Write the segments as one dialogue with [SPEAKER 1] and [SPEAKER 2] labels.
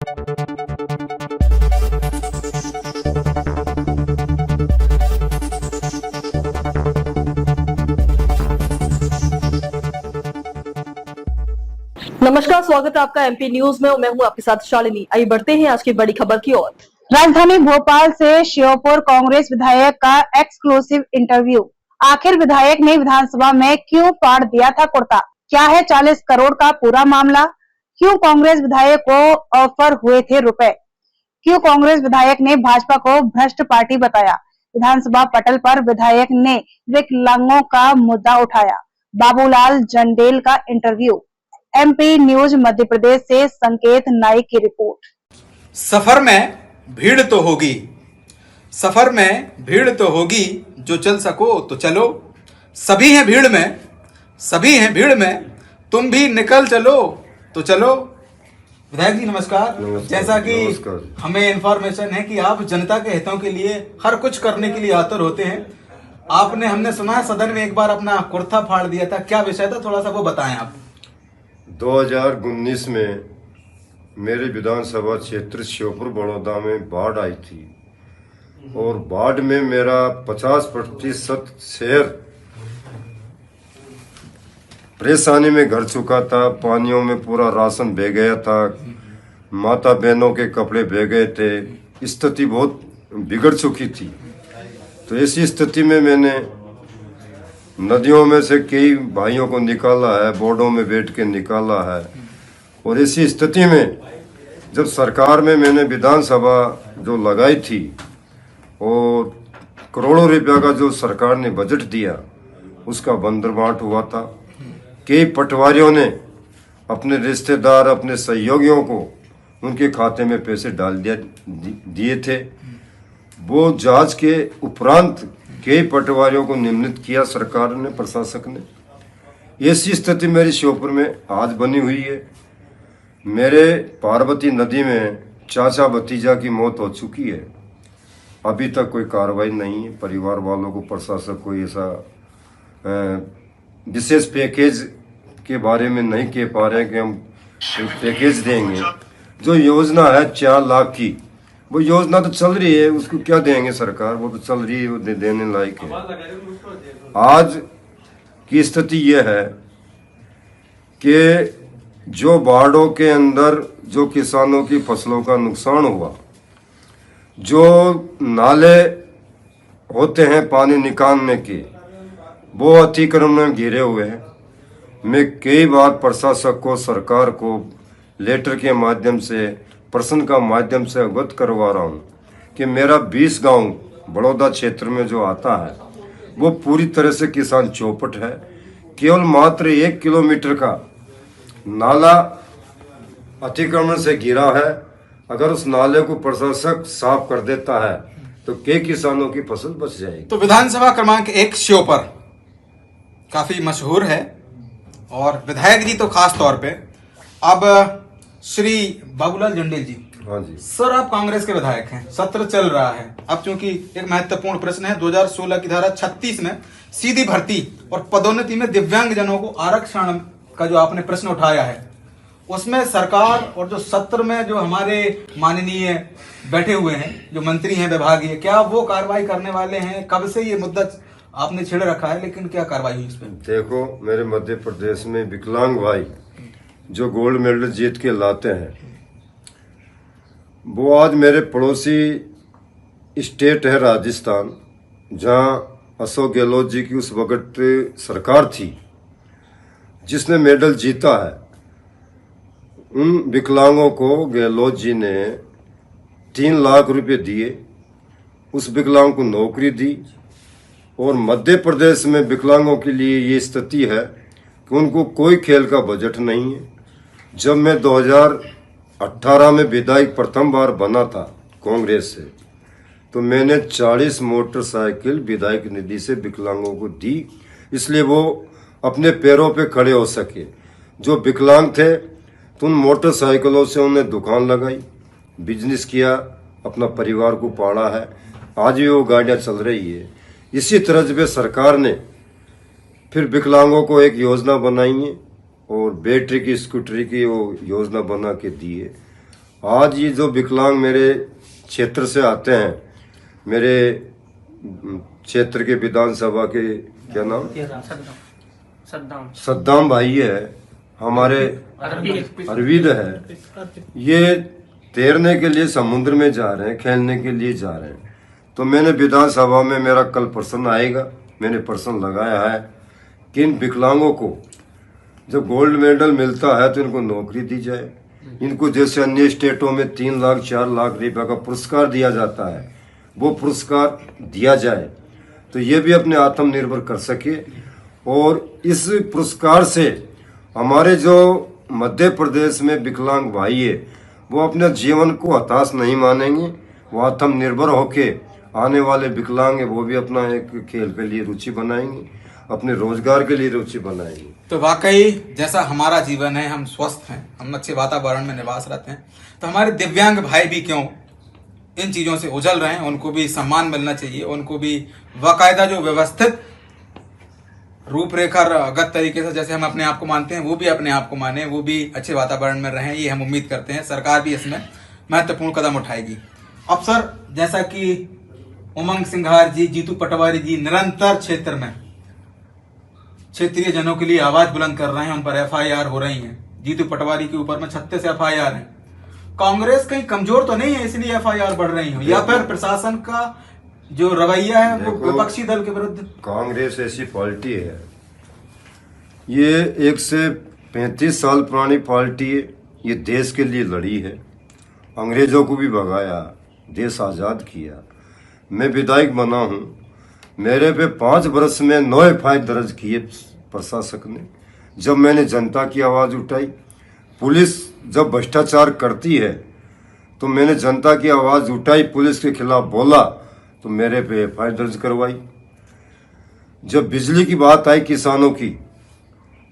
[SPEAKER 1] नमस्कार, स्वागत है आपका एमपी न्यूज में और मैं हूं आपके साथ शालिनी। आइए बढ़ते हैं आज की बड़ी खबर की ओर।
[SPEAKER 2] राजधानी भोपाल से श्योपुर कांग्रेस विधायक का एक्सक्लूसिव इंटरव्यू। आखिर विधायक ने विधानसभा में क्यों फाड़ दिया था कुर्ता? क्या है 40 करोड़ का पूरा मामला? क्यों कांग्रेस विधायक को ऑफर हुए थे रुपए? क्यों कांग्रेस विधायक ने भाजपा को भ्रष्ट पार्टी बताया? विधानसभा पटल पर विधायक ने विकलांगों का मुद्दा उठाया। बाबूलाल जंडेल का interview. MP news Madhya Pradesh से संकेत नाइक की रिपोर्ट।
[SPEAKER 3] सफर में भीड़ तो होगी, सफर में भीड़ तो होगी, जो चल सको तो चलो। सभी हैं भीड़ में, सभी हैं भीड़ में, तुम भी निकल चलो तो चलो। विधायक जी नमस्कार। जैसा कि हमें इंफॉर्मेशन है कि आप जनता के हितों के लिए हर कुछ करने के लिए आतुर होते हैं। आपने, हमने सुना है सदन में एक बार अपना कुर्ता फाड़ दिया था, क्या विषय था, थोड़ा सा वो बताएं आप।
[SPEAKER 4] 2019 में मेरे विधानसभा क्षेत्र श्योपुर बड़ौदा में बाढ़ आई थी और बाढ़ में मेरा 50% शहर परेशानी में घर चुका था। पानियों में पूरा राशन बह गया था, माता बहनों के कपड़े बह गए थे, स्थिति बहुत बिगड़ चुकी थी। तो ऐसी स्थिति में मैंने नदियों में से कई भाइयों को निकाला है, बोर्डों में बैठ के निकाला है। और इसी स्थिति में जब सरकार में मैंने विधानसभा जो लगाई थी और करोड़ों रुपया का जो सरकार ने बजट दिया उसका बंदरबांट हुआ था। कई पटवारियों ने अपने रिश्तेदार, अपने सहयोगियों को उनके खाते में पैसे डाल दिए थे। वो जांच के उपरांत कई पटवारियों को नियमित किया सरकार ने, प्रशासक ने। ऐसी स्थिति मेरी श्योपुर में आज बनी हुई है। मेरे पार्वती नदी में चाचा भतीजा की मौत हो चुकी है, अभी तक कोई कार्रवाई नहीं है। परिवार वालों को प्रशासक कोई ऐसा विशेष पैकेज के बारे में नहीं कह पा रहे हैं कि हम पैकेज देंगे। जो योजना है 4 लाख की, वो योजना तो चल रही है, उसको क्या देंगे सरकार, वो तो चल रही है, वो देने लायक है। आज की स्थिति यह है कि जो बाढ़ों के अंदर जो किसानों की फसलों का नुकसान हुआ, जो नाले होते हैं पानी निकालने के, वो अतिक्रमण में घिरे हुए हैं। मैं कई बार प्रशासक को, सरकार को लेटर के माध्यम से, प्रश्न का माध्यम से अवगत करवा रहा हूँ कि मेरा 20 गांव बड़ौदा क्षेत्र में जो आता है वो पूरी तरह से किसान चौपट है। केवल मात्र 1 किलोमीटर का नाला अतिक्रमण से घिरा है। अगर उस नाले को प्रशासक साफ कर देता है तो कई किसानों की फसल बच जाएगी।
[SPEAKER 3] तो विधानसभा क्रमांक 1 श्योपुर काफी मशहूर है और विधायक जी तो खास तौर पे। अब श्री बाबूलाल जंडेल जी,
[SPEAKER 4] हाँ जी
[SPEAKER 3] सर, आप कांग्रेस के विधायक हैं, सत्र चल रहा है। अब चूंकि एक महत्वपूर्ण प्रश्न है, 2016 की धारा 36 में सीधी भर्ती और पदोन्नति में दिव्यांग जनों को आरक्षण का जो आपने प्रश्न उठाया है, उसमें सरकार और जो सत्र में जो हमारे माननीय बैठे हुए हैं, जो मंत्री हैं विभागीय, क्या वो कार्रवाई करने वाले हैं? कब से ये मुद्दा आपने छेड़ रखा है, लेकिन क्या कार्रवाई हुई इस पर?
[SPEAKER 4] देखो, मेरे मध्य प्रदेश में विकलांग भाई जो गोल्ड मेडल जीत के लाते हैं, वो आज मेरे पड़ोसी स्टेट है राजस्थान, जहां अशोक गहलोत जी की उस वक्त सरकार थी जिसने मेडल जीता है। उन विकलांगों को गहलोत जी ने 3 लाख रुपए दिए, उस विकलांग को नौकरी दी। और मध्य प्रदेश में विकलांगों के लिए ये स्थिति है कि उनको कोई खेल का बजट नहीं है। जब मैं 2018 में विधायक प्रथम बार बना था कांग्रेस से, तो मैंने 40 मोटरसाइकिल विधायक निधि से विकलांगों को दी, इसलिए वो अपने पैरों पे खड़े हो सके। जो विकलांग थे तो उन मोटरसाइकिलों से उन्हें दुकान लगाई, बिजनेस किया, अपना परिवार को पाला है। आज भी वो गाड़ियाँ चल रही है। इसी तरह पे सरकार ने फिर विकलांगों को एक योजना बनाई है और बैटरी की स्कूटरी की वो योजना बना के दी है। आज ये जो विकलांग मेरे क्षेत्र से आते हैं, मेरे क्षेत्र के विधानसभा के क्या नाम सद्दाम भाई है, हमारे अरविंद है, ये तैरने के लिए समुद्र में जा रहे हैं, खेलने के लिए जा रहे हैं। तो मैंने विधानसभा में मेरा कल प्रश्न आएगा, मैंने प्रश्न लगाया है कि इन विकलांगों को जब गोल्ड मेडल मिलता है तो इनको नौकरी दी जाए। इनको जैसे अन्य स्टेटों में 3 लाख 4 लाख रुपए का पुरस्कार दिया जाता है, वो पुरस्कार दिया जाए तो ये भी अपने आत्मनिर्भर कर सके। और इस पुरस्कार से हमारे जो मध्य प्रदेश में विकलांग भाई है वो अपने जीवन को हताश नहीं मानेंगे, वो आत्मनिर्भर होके आने वाले विकलांग है वो भी अपना एक खेल के लिए रुचि बनाएंगे, अपने रोजगार के लिए रुचि बनाएंगे।
[SPEAKER 3] तो वाकई जैसा हमारा जीवन है, हम स्वस्थ हैं, हम अच्छे वातावरण में निवास रहते हैं, तो हमारे दिव्यांग भाई भी क्यों इन चीजों से उजल रहे हैं। उनको भी सम्मान मिलना चाहिए, उनको भी बाकायदा जो व्यवस्थित रूपरेखागत तरीके से जैसे हम अपने आप को मानते हैं वो भी अपने आप को माने, वो भी अच्छे वातावरण में रहें, ये हम उम्मीद करते हैं। सरकार भी इसमें महत्वपूर्ण कदम उठाएगी। अब सर, जैसा कि उमंग सिंघार जी, जीतू पटवारी जी निरंतर क्षेत्र में क्षेत्रीय जनों के लिए आवाज बुलंद कर रहे हैं, उन पर एफआईआर हो रही हैं। जीतू पटवारी के ऊपर में 36 एफआईआर हैं। कांग्रेस कहीं कमजोर तो नहीं है इसलिए एफआईआर बढ़ रही हो, या फिर प्रशासन का जो रवैया है वो विपक्षी दल के विरुद्ध?
[SPEAKER 4] कांग्रेस ऐसी पार्टी है, ये 1 से 35 साल पुरानी पार्टी है। ये देश के लिए लड़ी है, अंग्रेजों को भी भगाया, देश आजाद किया। मैं विधायक बना हूँ, मेरे पे 5 वर्ष में 9 एफआईआर दर्ज किए प्रशासक ने। जब मैंने जनता की आवाज उठाई, पुलिस जब भ्रष्टाचार करती है तो मैंने जनता की आवाज उठाई, पुलिस के खिलाफ बोला तो मेरे पे एफआईआर दर्ज करवाई। जब बिजली की बात आई किसानों की,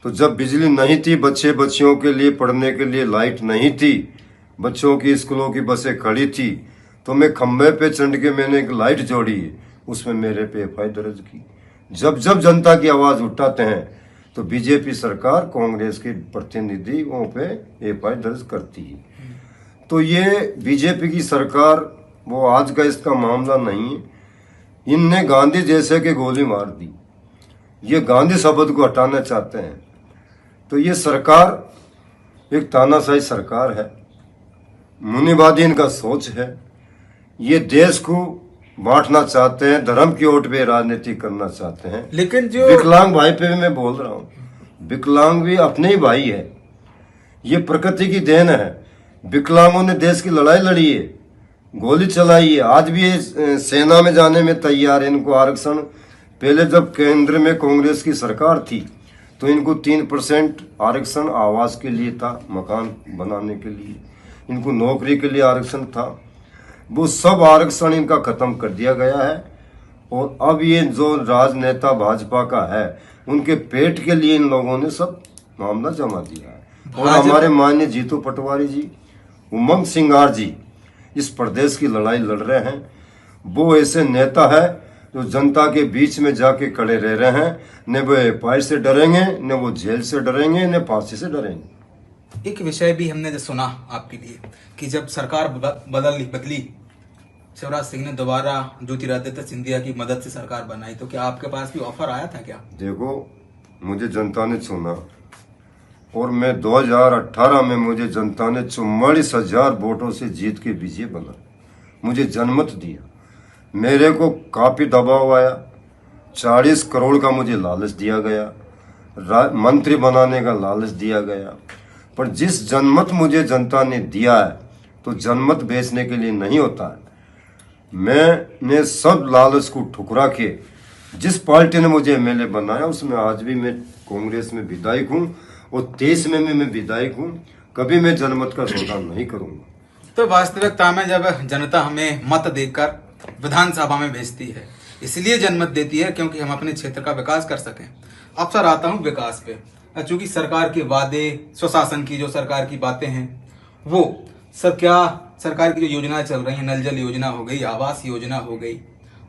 [SPEAKER 4] तो जब बिजली नहीं थी, बच्चे बच्चियों के लिए पढ़ने के लिए लाइट नहीं थी, बच्चों की स्कूलों की बसें खड़ी थी, तो मैं खंबे पे चढ़ के मैंने एक लाइट जोड़ी, उसमें मेरे पे एफआईआर दर्ज की। जब जब जनता की आवाज उठाते हैं तो बीजेपी सरकार कांग्रेस के प्रतिनिधि वहाँ पे एफआईआर दर्ज करती है। तो ये बीजेपी की सरकार, वो आज का इसका मामला नहीं है। इनने गांधी जैसे के गोली मार दी, ये गांधी शब्द को हटाना चाहते हैं। तो ये सरकार एक तानाशाही सरकार है, मुनिवादी इनका सोच है। ये देश को बांटना चाहते हैं, धर्म की ओट पे राजनीति करना चाहते हैं।
[SPEAKER 3] लेकिन जो
[SPEAKER 4] विकलांग भाई पे भी मैं बोल रहा हूँ, विकलांग भी अपने ही भाई है, ये प्रकृति की देन है। विकलांगों ने देश की लड़ाई लड़ी है, गोली चलाई है, आज भी ये सेना में जाने में तैयार है। इनको आरक्षण, पहले जब केंद्र में कांग्रेस की सरकार थी तो इनको 3% आरक्षण आवास के लिए था, मकान बनाने के लिए, इनको नौकरी के लिए आरक्षण था। वो सब आरक्षण इनका खत्म कर दिया गया है। और अब ये जो राजनेता भाजपा का है, उनके पेट के लिए इन लोगों ने सब मामला जमा दिया है। और हमारे माननीय जीतू पटवारी जी, उमंग सिंघार जी इस प्रदेश की लड़ाई लड़ रहे हैं। वो ऐसे नेता है जो जनता के बीच में जाके खड़े रह रहे हैं। न वो एफआईआर से डरेंगे, न वो जेल से डरेंगे, न फांसी से डरेंगे।
[SPEAKER 3] एक विषय भी हमने जो सुना आपके लिए कि जब सरकार बदली, शिवराज सिंह ने दोबारा ज्योतिरादित्य सिंधिया की मदद से सरकार बनाई, तो क्या आपके पास भी ऑफर आया था क्या?
[SPEAKER 4] देखो, मुझे जनता ने चुना और मैं 2018 में मुझे जनता ने 44,000 वोटों से जीत के विजय बना, मुझे जनमत दिया। मेरे को काफी दबाव आया, 40 करोड़ का मुझे लालच दिया गया, मंत्री बनाने का लालच दिया गया। पर जिस जनमत मुझे जनता ने दिया है, तो जनमत बेचने के लिए नहीं होता है। मैंने सब लालच को ठुकरा के जिस पार्टी ने मुझे एमएलए बनाया, उसमें आज भी मैं कांग्रेस में विधायक हूँ और 23 में मैं विधायक हूँ। कभी मैं जनमत का सौदा नहीं करूँगा।
[SPEAKER 3] तो वास्तविकता में जब जनता हमें मत देकर विधानसभा में भेजती है, इसलिए जनमत देती है क्योंकि हम अपने क्षेत्र का विकास कर सकें। अब सर आता हूँ विकास पे। चूंकि सरकार के वादे, स्वशासन की जो सरकार की बातें हैं, वो सर क्या सरकार की जो योजनाएं चल रही हैं, नल जल योजना हो गई, आवास योजना हो गई,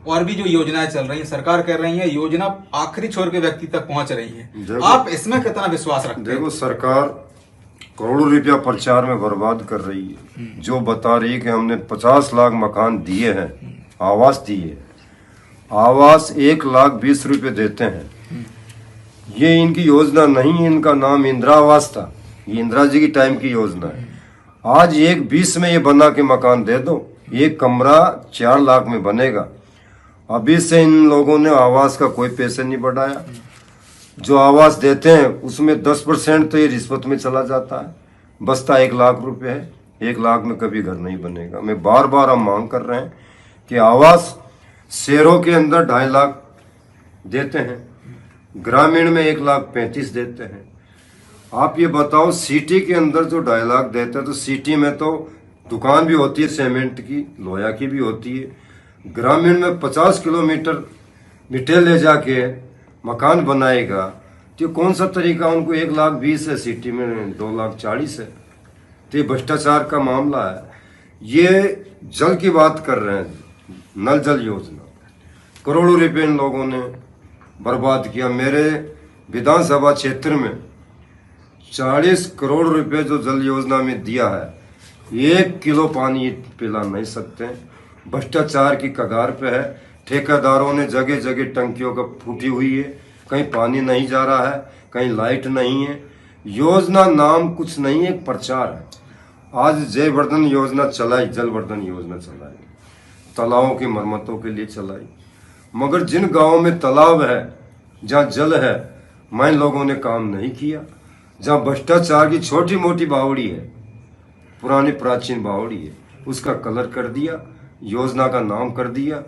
[SPEAKER 3] और भी जो योजनाएं चल रही हैं, सरकार कह रही है योजना आखिरी छोर के व्यक्ति तक पहुंच रही है। आप इसमें कितना विश्वास रखते हैं?
[SPEAKER 4] देखो, सरकार करोड़ों रुपया प्रचार में बर्बाद कर रही है। जो बता रही है कि हमने 50 लाख मकान दिए हैं, आवास दिए, आवास 1,20,000 रुपये देते हैं। ये इनकी योजना नहीं है, इनका नाम इंदिरा आवास था। ये इंदिरा जी की टाइम की योजना है। आज 1,20 में ये बना के मकान दे दो, एक कमरा 4 लाख में बनेगा। अभी से इन लोगों ने आवास का कोई पैसे नहीं बढ़ाया। जो आवास देते हैं उसमें 10% तो ये रिश्वत में चला जाता है। बस्ता 1 लाख रुपए है, 1 लाख में कभी घर नहीं बनेगा। मैं बार बार हम मांग कर रहे हैं कि आवास शहरों के अंदर 2.5 लाख देते हैं, ग्रामीण में 1,35,000 देते हैं। आप ये बताओ, सिटी के अंदर जो 2.5 लाख देते हैं, तो सिटी में तो दुकान भी होती है, सीमेंट की, लोहा की भी होती है। ग्रामीण में 50 किलोमीटर मिट्टी ले जाके मकान बनाएगा, तो कौन सा तरीका? उनको 1,20,000 है, सिटी में 2,40,000 है। तो ये भ्रष्टाचार का मामला है। ये जल की बात कर रहे हैं, नल जल योजना, करोड़ों रुपए इन लोगों ने बर्बाद किया। मेरे विधानसभा क्षेत्र में 40 करोड़ रुपए जो जल योजना में दिया है, 1 किलो पानी पिला नहीं सकते। भ्रष्टाचार की कगार पे है। ठेकेदारों ने जगह जगह टंकियों का फूटी हुई है, कहीं पानी नहीं जा रहा है, कहीं लाइट नहीं है। योजना नाम कुछ नहीं है, एक प्रचार है। आज जयवर्धन योजना चलाई, जलवर्धन योजना चलाई, तालाबों की मरम्मतों के लिए चलाई, मगर जिन गांवों में तालाब है, जहां जल है, मैं लोगों ने काम नहीं किया। जहां भ्रष्टाचार की छोटी मोटी बावड़ी है, पुरानी प्राचीन बावड़ी है, उसका कलर कर दिया, योजना का नाम कर दिया।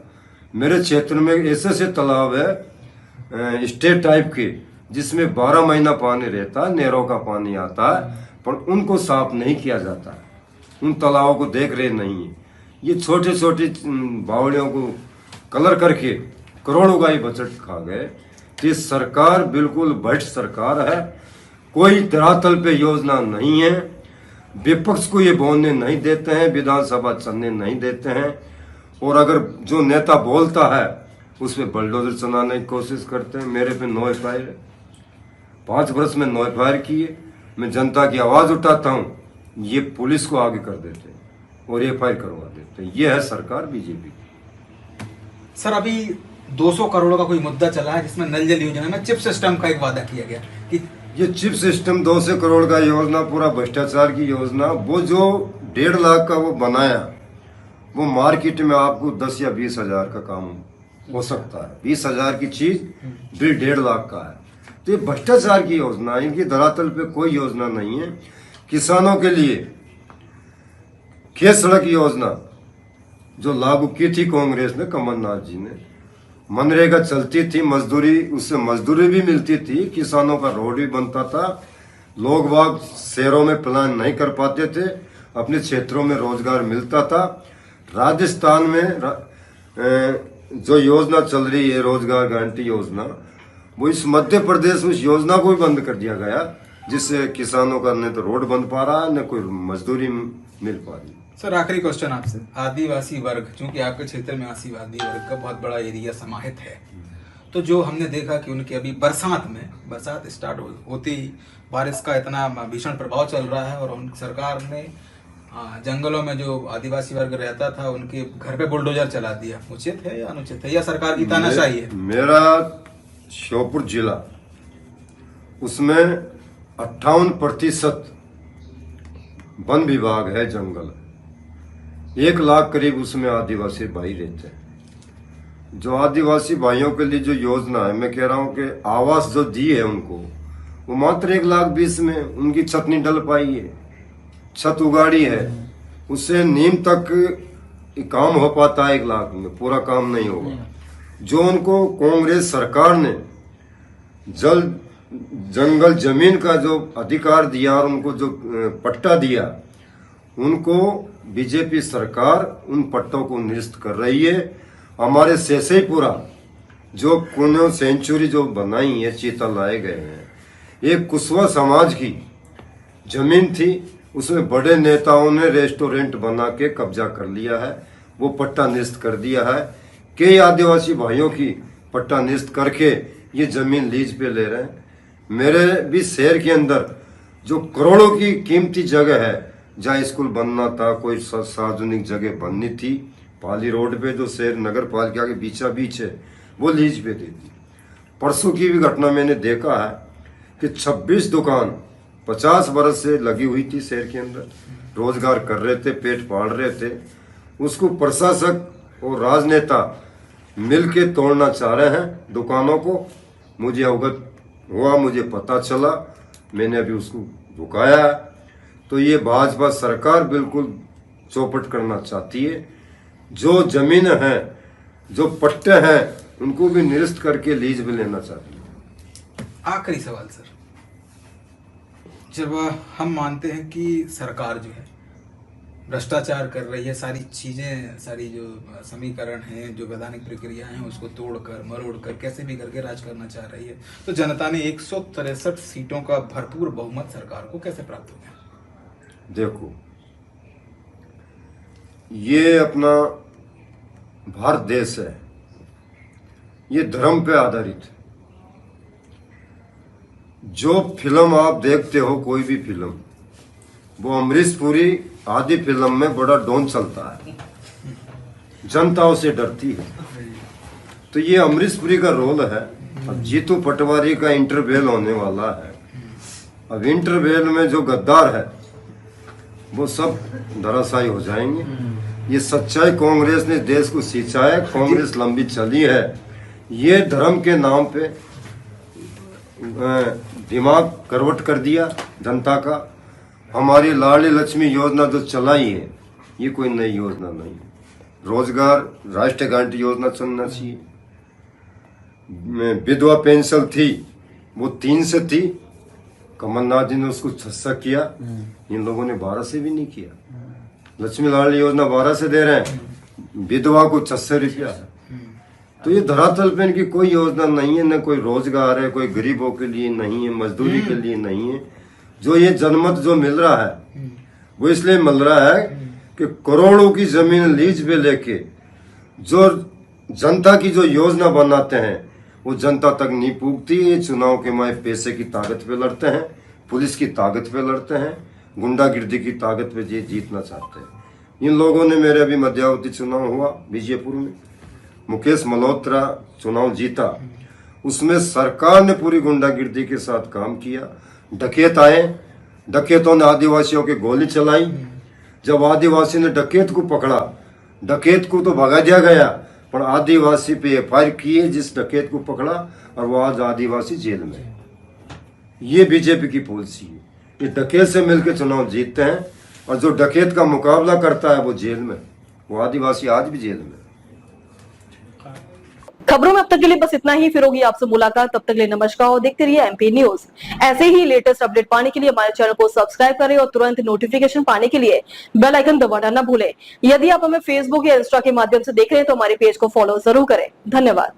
[SPEAKER 4] मेरे क्षेत्र में ऐसे ऐसे तालाब है स्टेट टाइप के, जिसमें 12 महीना पानी रहता है, नहरों का पानी आता है, पर उनको साफ नहीं किया जाता। उन तालाबों को देख रहे नहीं है। ये छोटे छोटे बावड़ियों को कलर करके करोड़ों का ही बजट खा गए। ये सरकार बिल्कुल भ्रष्ट सरकार है। कोई धरातल पे योजना नहीं है। विपक्ष को ये बोलने नहीं देते हैं, विधानसभा चलने नहीं देते हैं, और अगर जो नेता बोलता है उस पर बलडोजर चलाने की कोशिश करते हैं। मेरे पे 9 FIR है, 5 वर्ष में 9 FIR किए। मैं जनता की आवाज उठाता हूँ, ये पुलिस को आगे कर देते हैं और FIR करवा देते हैं। ये है सरकार बीजेपी की।
[SPEAKER 3] सर, अभी 200 करोड़ का कोई मुद्दा चला है जिसमें नल जल योजना में चिप सिस्टम का एक वादा किया गया कि
[SPEAKER 4] ये चिप सिस्टम 200 करोड़ का योजना पूरा भ्रष्टाचार की योजना। वो जो 1.5 लाख का वो बनाया, वो मार्केट में आपको 10 या 20 हजार का काम हो सकता है। 20 हजार की चीज 1.5 लाख का है। तो ये भ्रष्टाचार की योजना, इनकी धरातल पे कोई योजना नहीं है। किसानों के लिए खेत सड़क योजना जो लागू की थी कांग्रेस ने, कमलनाथ जी ने, मनरेगा चलती थी, मजदूरी, उससे मजदूरी भी मिलती थी, किसानों का रोड भी बनता था। लोग बाग शहरों में प्लान नहीं कर पाते थे, अपने क्षेत्रों में रोजगार मिलता था। राजस्थान में जो योजना चल रही है, रोजगार गारंटी योजना, वो इस मध्य प्रदेश में उस योजना को भी बंद कर दिया गया, जिससे किसानों का न तो रोड बन पा रहा है, न कोई मजदूरी मिल पा रही।
[SPEAKER 3] सर, आखिरी क्वेश्चन आपसे, आदिवासी वर्ग, चूंकि आपके क्षेत्र में आदिवासी वर्ग का बहुत बड़ा एरिया समाहित है, तो जो हमने देखा कि उनके अभी बरसात स्टार्ट होती ही बारिश का इतना भीषण प्रभाव चल रहा है, और उन सरकार ने जंगलों में जो आदिवासी वर्ग रहता था उनके घर पे बुलडोजर चला दिया। उचित है या अनुचित है, या सरकार की तानाशाही है?
[SPEAKER 4] मेरा श्योपुर जिला, उसमें 58% वन विभाग है, जंगल। 1 लाख करीब उसमें आदिवासी भाई रहते हैं। जो आदिवासी भाइयों के लिए जो योजना है, मैं कह रहा हूं कि आवास जो दी है उनको, वो मात्र 1,20,000 में उनकी छत नहीं डल पाई है। छत उगाड़ी है, उससे नीम तक काम हो पाता है 1 लाख में, पूरा काम नहीं होगा। जो उनको कांग्रेस सरकार ने जंगल जमीन का जो अधिकार दिया और उनको जो पट्टा दिया, उनको बीजेपी सरकार उन पट्टों को निरस्त कर रही है। हमारे शेषईपुरा जो कुनो सेंचुरी जो बनाई है, चीता लाए गए हैं, एक कुशवा समाज की जमीन थी, उसमें बड़े नेताओं ने रेस्टोरेंट बना के कब्जा कर लिया है, वो पट्टा निरस्त कर दिया है। कई आदिवासी भाइयों की पट्टा निरस्त करके ये जमीन लीज पे ले रहे हैं। मेरे भी शहर के अंदर जो करोड़ों की कीमती जगह है, जहाँ स्कूल बनना था, कोई सार्वजनिक जगह बननी थी, पाली रोड पे जो शहर नगर पालिका के बीचा बीच है, वो लीज पे दे दी। परसों की भी घटना मैंने देखा है कि 26 दुकान 50 बरस से लगी हुई थी शहर के अंदर, रोजगार कर रहे थे, पेट पाल रहे थे, उसको प्रशासक और राजनेता मिलके तोड़ना चाह रहे हैं दुकानों को। मुझे अवगत हुआ, मुझे पता चला, मैंने अभी उसको रुकाया। तो ये भाजपा सरकार बिल्कुल चौपट करना चाहती है। जो जमीन है, जो पट्टे हैं, उनको भी निरस्त करके लीज में लेना चाहती है।
[SPEAKER 3] आखिरी सवाल सर, जब हम मानते हैं कि सरकार जो है भ्रष्टाचार कर रही है, सारी चीजें, सारी जो समीकरण हैं, जो वैधानिक प्रक्रिया हैं, उसको तोड़कर मरोड़कर कैसे भी करके राज करना चाह रही है, तो जनता ने 163 सीटों का भरपूर बहुमत सरकार को कैसे प्राप्त हो गया?
[SPEAKER 4] देखो, ये अपना भारत देश है, ये धर्म पे आधारित है। जो फिल्म आप देखते हो, कोई भी फिल्म, वो अमरीश पुरी आदि फिल्म में बड़ा डॉन चलता है, जनता उसे डरती है। तो ये अमरीश पुरी का रोल है। अब जीतू पटवारी का इंटरवेल होने वाला है। अब इंटरवेल में जो गद्दार है वो सब धराशायी हो जाएंगे। ये सच्चाई कांग्रेस ने देश को सींचा है, कांग्रेस लंबी चली है। ये धर्म के नाम पे दिमाग करवट कर दिया जनता का। हमारी लाडली लक्ष्मी योजना जो चलाई है, ये कोई नई योजना नहीं है। रोजगार राष्ट्रीय गारंटी योजना चलना चाहिए। विधवा पेंशन थी, वो 3 से थी, कमलनाथ जी ने उसको 6 किया, इन लोगों ने 12 से भी नहीं किया। लक्ष्मी लाडली योजना 12 से दे रहे हैं, विधवा को 600 रुपया है। तो ये धरातल पे इनकी कोई योजना नहीं है, न कोई रोजगार है, कोई गरीबों के लिए नहीं है, मजदूरी के लिए नहीं है। जो ये जनमत जो मिल रहा है, वो इसलिए मिल रहा है कि करोड़ों की जमीन लीज पे लेके जो जनता की जो योजना बनाते हैं, वो जनता तक नहीं पूछती। ये चुनाव के माए पैसे की ताकत पे लड़ते हैं, पुलिस की ताकत पे लड़ते हैं, गुंडागिर्दी की ताकत पे ये जीतना चाहते हैं। इन लोगों ने, मेरे अभी मध्यावधि चुनाव हुआ बीजेपुर में, मुकेश मल्होत्रा चुनाव जीता, उसमें सरकार ने पूरी गुंडागिर्दी के साथ काम किया। डकैत आए, डकैतों ने आदिवासियों की गोली चलाई। जब आदिवासी ने डकैत को पकड़ा, डकैत को तो भगा दिया गया, पर आदिवासी पे एफआईआर किए जिस डकैत को पकड़ा, और वो आज आदिवासी जेल में। ये बीजेपी की पॉलिसी है। ये डकैत से मिलकर चुनाव जीतते हैं, और जो डकैत का मुकाबला करता है वो जेल में। वो आदिवासी आज भी जेल में।
[SPEAKER 1] खबरों में अब तक के लिए बस इतना ही। फिर होगी आपसे मुलाकात, तब तक के लिए नमस्कार और देखते रहिए एमपी न्यूज। ऐसे ही लेटेस्ट अपडेट पाने के लिए हमारे चैनल को सब्सक्राइब करें और तुरंत नोटिफिकेशन पाने के लिए बेल आइकन दबाना न भूलें। यदि आप हमें फेसबुक या इंस्टा के माध्यम से देख रहे हैं तो हमारे पेज को फॉलो जरूर करें। धन्यवाद।